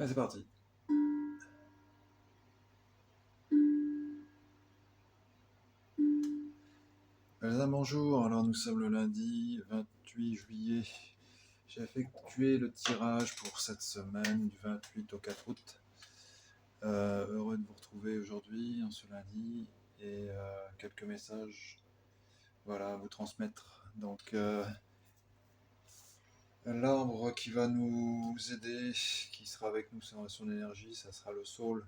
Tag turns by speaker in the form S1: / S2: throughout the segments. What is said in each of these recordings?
S1: Ouais, c'est parti. Bonjour, alors nous sommes le lundi 28 juillet. J'ai effectué le tirage pour cette semaine du 28 au 4 août. Heureux de vous retrouver aujourd'hui, en ce lundi, et quelques messages à vous transmettre. Donc, l'arbre qui va nous aider, qui sera avec nous sur son énergie, ça sera le Soul.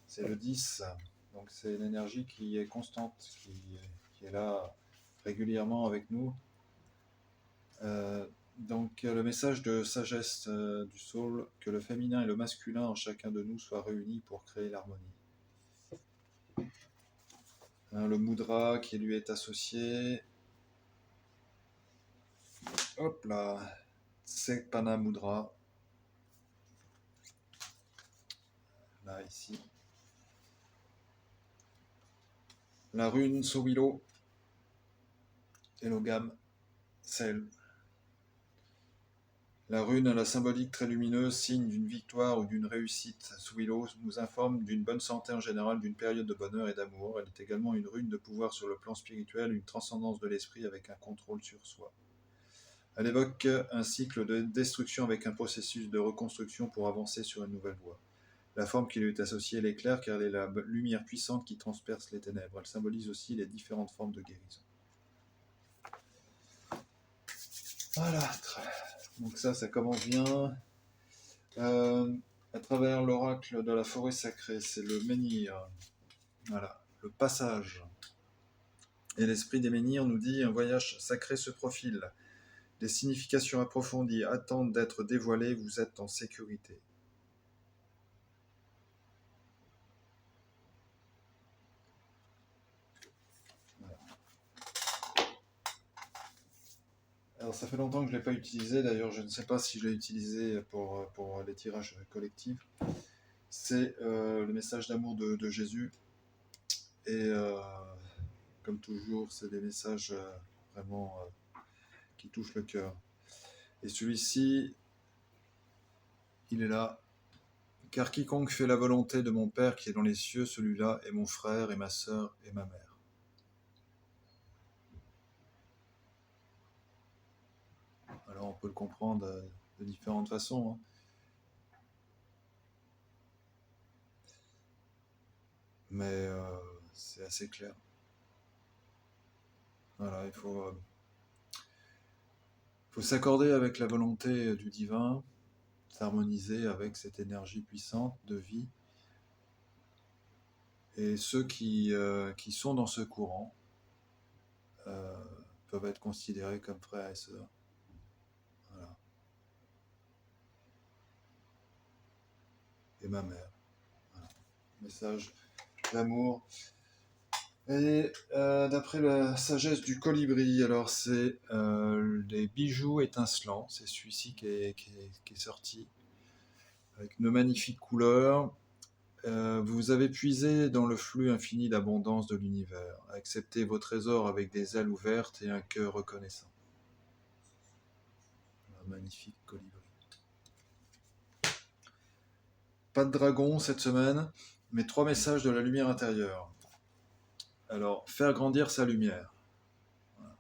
S1: C'est le 10. Donc, c'est une énergie qui est constante, qui est là régulièrement avec nous. Donc le message de sagesse du Soul, que le féminin et le masculin en chacun de nous soient réunis pour créer l'harmonie. Le mudra qui lui est associé, hop là, Sekpana Mudra, là ici. La rune Sowilo, Elogam, Sel. La rune à la symbolique très lumineuse, signe d'une victoire ou d'une réussite. Sowilo nous informe d'une bonne santé en général, d'une période de bonheur et d'amour. Elle est également une rune de pouvoir sur le plan spirituel, une transcendance de l'esprit avec un contrôle sur soi. Elle évoque un cycle de destruction avec un processus de reconstruction pour avancer sur une nouvelle voie. La forme qui lui est associée est l'éclair car elle est la lumière puissante qui transperce les ténèbres. Elle symbolise aussi les différentes formes de guérison. Voilà, donc ça commence bien. À travers l'oracle de la forêt sacrée, c'est le menhir. Voilà, le passage. Et l'esprit des menhirs nous dit un voyage sacré se profile. Des significations approfondies attendent d'être dévoilées, vous êtes en sécurité. Alors ça fait longtemps que je ne l'ai pas utilisé, d'ailleurs je ne sais pas si je l'ai utilisé pour les tirages collectifs. C'est le message d'amour de Jésus. Et comme toujours, c'est des messages vraiment qui touchent le cœur. Et celui-ci, il est là. Car quiconque fait la volonté de mon Père qui est dans les cieux, celui-là est mon frère et ma sœur et ma mère. Alors on peut le comprendre de différentes façons. Mais c'est assez clair. Voilà, il faut s'accorder avec la volonté du divin, s'harmoniser avec cette énergie puissante de vie. Et ceux qui sont dans ce courant peuvent être considérés comme frères et sœurs. Voilà. Et ma mère. Voilà. Message d'amour. Et d'après la sagesse du colibri, alors c'est les bijoux étincelants, c'est celui-ci qui est sorti, avec de magnifiques couleurs. Vous avez puisé dans le flux infini d'abondance de l'univers. Acceptez vos trésors avec des ailes ouvertes et un cœur reconnaissant. Un magnifique colibri. Pas de dragon cette semaine, mais 3 messages de la lumière intérieure. Alors, faire grandir sa lumière. Voilà.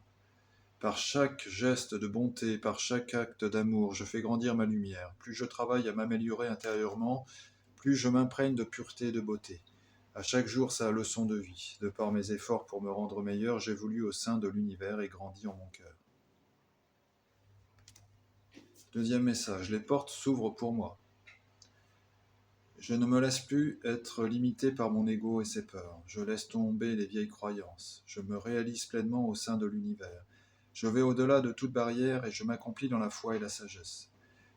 S1: Par chaque geste de bonté, par chaque acte d'amour, je fais grandir ma lumière. Plus je travaille à m'améliorer intérieurement, plus je m'imprègne de pureté et de beauté. À chaque jour, sa leçon de vie. De par mes efforts pour me rendre meilleur, j'évolue au sein de l'univers et grandis en mon cœur. Deuxième message, les portes s'ouvrent pour moi. Je ne me laisse plus être limité par mon ego et ses peurs. Je laisse tomber les vieilles croyances. Je me réalise pleinement au sein de l'univers. Je vais au-delà de toute barrière et je m'accomplis dans la foi et la sagesse.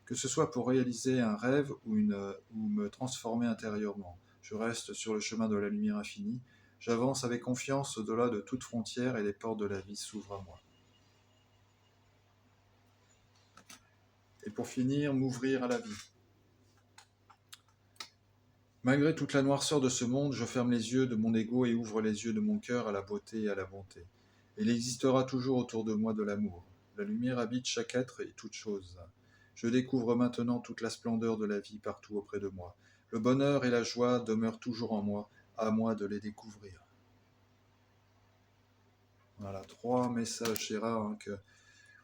S1: Que ce soit pour réaliser un rêve ou me transformer intérieurement, je reste sur le chemin de la lumière infinie. J'avance avec confiance au-delà de toute frontière et les portes de la vie s'ouvrent à moi. Et pour finir, m'ouvrir à la vie. Malgré toute la noirceur de ce monde, je ferme les yeux de mon ego et ouvre les yeux de mon cœur à la beauté et à la bonté. Il existera toujours autour de moi de l'amour. La lumière habite chaque être et toute chose. Je découvre maintenant toute la splendeur de la vie partout auprès de moi. Le bonheur et la joie demeurent toujours en moi, à moi de les découvrir. Voilà, 3 messages. C'est rare hein, que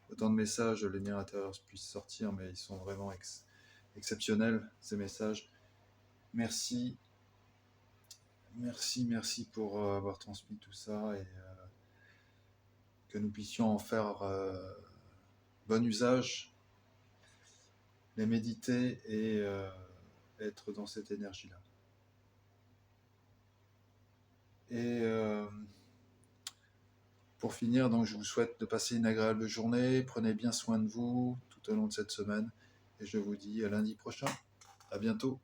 S1: autant de messages, les miens intérieurs puissent sortir, mais ils sont vraiment exceptionnels, ces messages. Merci, merci pour avoir transmis tout ça et que nous puissions en faire bon usage, les méditer et être dans cette énergie-là. Et pour finir, donc, je vous souhaite de passer une agréable journée. Prenez bien soin de vous tout au long de cette semaine. Et je vous dis à lundi prochain. À bientôt.